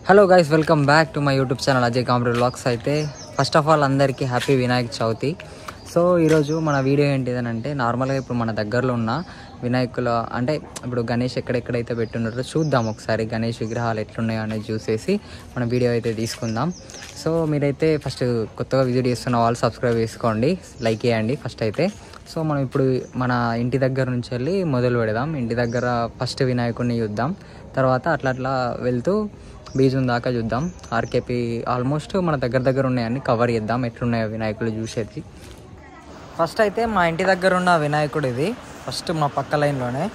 Hello guys, welcome back to my YouTube channel Ajay comedy vlogs. అయితే first of all అందరికీ happy Vinayaka Chavithi. So ఈరోజు మన video ఏంటిదనంటే, నార్మల్గా ఇప్పుడు మన దగ్గరలో ఉన్న వినాయకుల అంటే ఇప్పుడు గణేష్ ఎక్కడెక్కడైతే పెట్టున్నారో చూద్దాం. ఒకసారి గణేష్ విగ్రహాలు ఎట్లున్నాయో అనేది చూసేసి మన వీడియో అయితే తీసుకుందాం. సో మీరైతే ఫస్ట్ కొత్తగా విజిట్ చేస్తున్న వాళ్ళు సబ్స్క్రైబ్ చేసుకోండి, లైక్ చేయండి ఫస్ట్ అయితే. సో మనం ఇప్పుడు మన ఇంటి దగ్గర నుంచి వెళ్ళి మొదలు పెడదాం. ఇంటి దగ్గర ఫస్ట్ వినాయకుడిని చూద్దాం, తర్వాత అట్లా వెళ్తూ బీజం దాకా చూద్దాం. ఆర్కేపీ ఆల్మోస్ట్ మన దగ్గర ఉన్నాయని కవర్ చేద్దాం, ఎట్లున్నాయో వినాయకుడు చూసేది. ఫస్ట్ అయితే మా ఇంటి దగ్గర ఉన్న వినాయకుడు ఇది, ఫస్ట్ మా పక్క లైన్లోనే.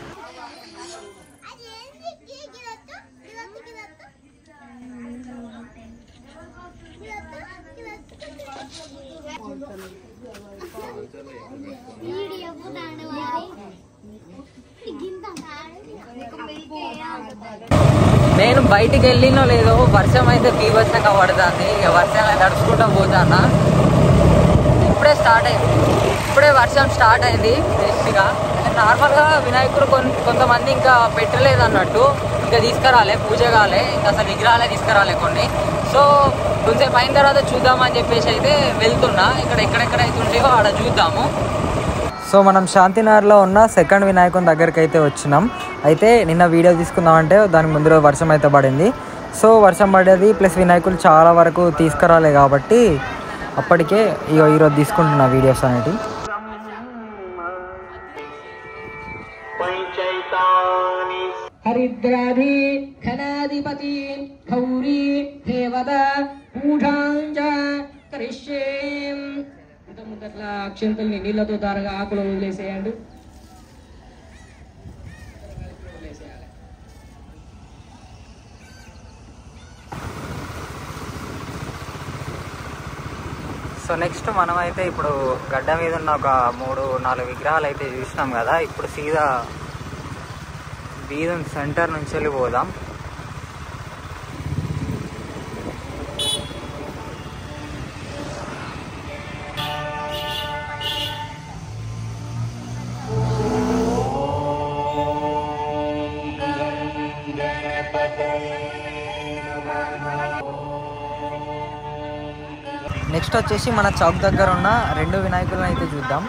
నేను బయటికి వెళ్ళినో లేదో వర్షం అయితే బీభత్సంగా పడుతుంది. ఇక వర్షంలో నడుచుకుంటూ పోతానా. ఇప్పుడే వర్షం స్టార్ట్ అయింది ఫ్రెష్గా. నార్మల్గా వినాయకుడు కొంతమంది ఇంకా పెట్టలేదు అన్నట్టు, ఇంకా తీసుకురాలే, పూజ కాలే, ఇంకా అసలు విగ్రహాలే తీసుకురాలే కొన్ని. సో కొంచెం అయిన తర్వాత చూద్దామని చెప్పేసి అయితే వెళ్తున్నా. ఎక్కడెక్కడైతే ఉంటాయో ఆడ చూద్దాము. సో మనం శాంతినగర్లో ఉన్న సెకండ్ వినాయకుని దగ్గరికి అయితే వచ్చినాం. అయితే నిన్న వీడియో తీసుకుందామంటే దానికి ముందు రోజు వర్షం అయితే పడింది. సో వర్షం పడేది ప్లస్ వినాయకులు చాలా వరకు తీసుకురాలే కాబట్టి అప్పటికే ఈరోజు తీసుకుంటున్నా వీడియోస్ అనేవి. హరిద్రాది ఘనాధిపతి గౌరీ దేవత పూజాంజ కరిష్యేం. ముందట్లా అక్షంతల్ని నీళ్లతో దారగా ఆకులు వదిలేసేయండి. సో నెక్స్ట్ మనమైతే ఇప్పుడు గడ్డ మీద ఉన్న ఒక 3-4 విగ్రహాలు అయితే చూసినాం కదా. ఇప్పుడు సీదా బీదం సెంటర్ నుంచి వెళ్ళిపోదాం. నెక్స్ట్ వచ్చేసి మన చౌక్ దగ్గర ఉన్న 2 వినాయకులను అయితే చూద్దాం.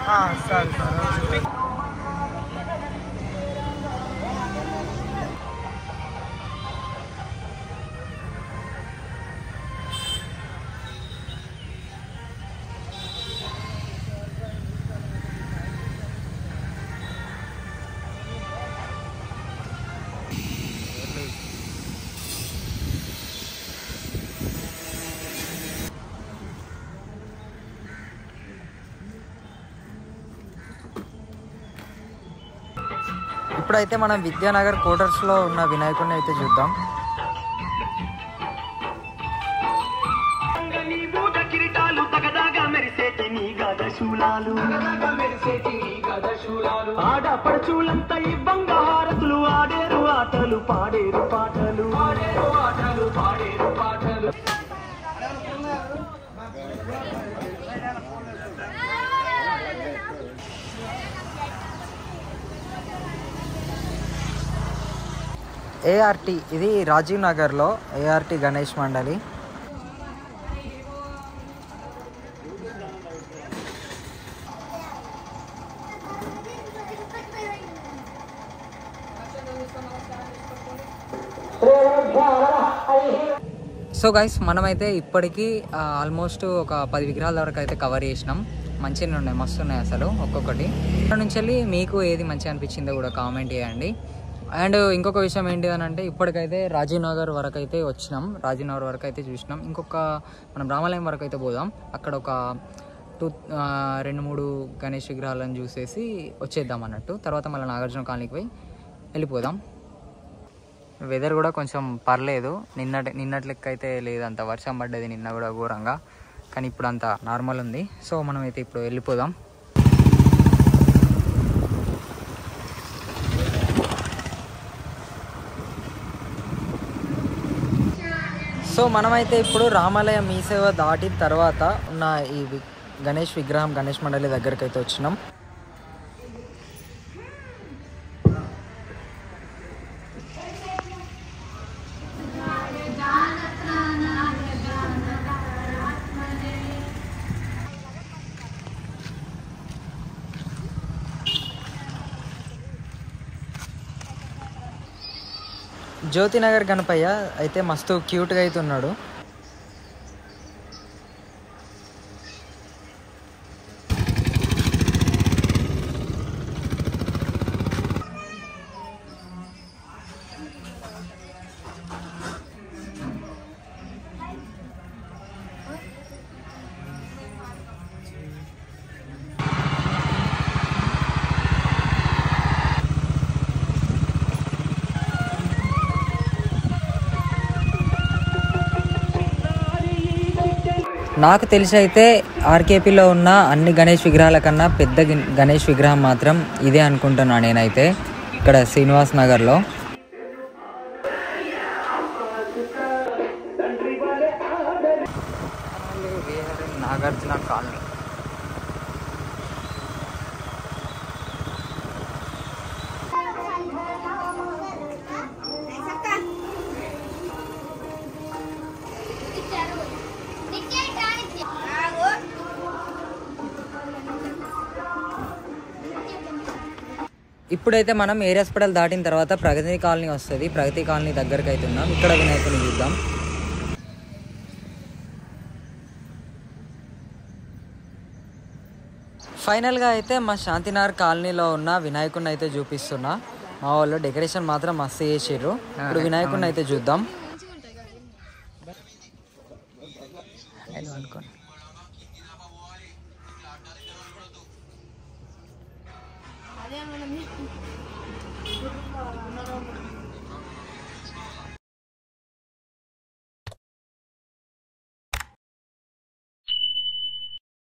ఇప్పుడైతే మనం విద్యానగర్ క్వార్టర్స్లో ఉన్న వినాయకుడిని అయితే చూద్దాం. ఆడపడుచులంతా ఈ బంగారతులు ఆడేరు ఆటలు పాడేరు పాటలు పాడేరు పాటలు. ఏఆర్టీ ఇది రాజీవ్ నగర్లో ఏఆర్టీ గణేష్ మండలి. సో గైస్, మనమైతే ఇప్పటికీ ఆల్మోస్ట్ ఒక 10 విగ్రహాల వరకు అయితే కవర్ చేసినాం. మంచిగా ఉన్నాయి, మస్తు ఉన్నాయి అసలు ఒక్కొక్కటి. ఇక్కడ నుంచి వెళ్ళి మీకు ఏది మంచిగా అనిపించిందో కూడా కామెంట్ చేయండి. అండ్ ఇంకొక విషయం ఏంటి అని అంటే, ఇప్పటికైతే రాజీవ్ నగర్ వరకు అయితే వచ్చినాం, రాజీవ్ నగర్ వరకు అయితే చూసినాం. ఇంకొక మనం రామాలయం వరకు అయితే పోదాం. అక్కడ ఒక 2-3 గణేష్ విగ్రహాలను చూసేసి వచ్చేద్దాం అన్నట్టు. తర్వాత మళ్ళీ నాగార్జున కాలనీకి పోయి వెళ్ళిపోదాం. వెదర్ కూడా కొంచెం పర్లేదు, నిన్నటి లెక్క అయితే లేదు. అంత వర్షం పడ్డది నిన్న కూడా ఘోరంగా, కానీ ఇప్పుడు అంతా నార్మల్ ఉంది. సో మనమైతే ఇప్పుడు వెళ్ళిపోదాం. సో మనమైతే ఇప్పుడు రామాలయం మీ సేవ దాటిన తర్వాత ఉన్న ఈ గణేష్ విగ్రహం గణేష్ మండలి దగ్గరికి అయితే వచ్చినాం. జ్యోతినగర్ గణపయ్య అయితే మస్తు క్యూట్గా అయితే ఉన్నాడు. నాకు తెలిసి అయితే ఆర్కేపీలో ఉన్న అన్ని గణేష్ విగ్రహాల కన్నా పెద్ద గణేష్ విగ్రహం మాత్రం ఇదే అనుకుంటున్నాను నేనైతే, ఇక్కడ శ్రీనివాస్ నగర్లో. నాగార్జున కాలనీ. ఇప్పుడైతే మనం ఏరియా హాస్పిటల్ దాటిన తర్వాత ప్రగతి కాలనీ వస్తుంది. ప్రగతి కాలనీ దగ్గరకు అయితే ఉన్నాం. ఇక్కడ వినాయకుని చూద్దాం. ఫైనల్గా అయితే మా శాంతినగర్ కాలనీలో ఉన్న వినాయకుడిని అయితే చూపిస్తున్నా. మా వాళ్ళు డెకరేషన్ మాత్రం మస్తు చేసిర్రు. ఇప్పుడు వినాయకుడిని అయితే చూద్దాం. అనుకోండి.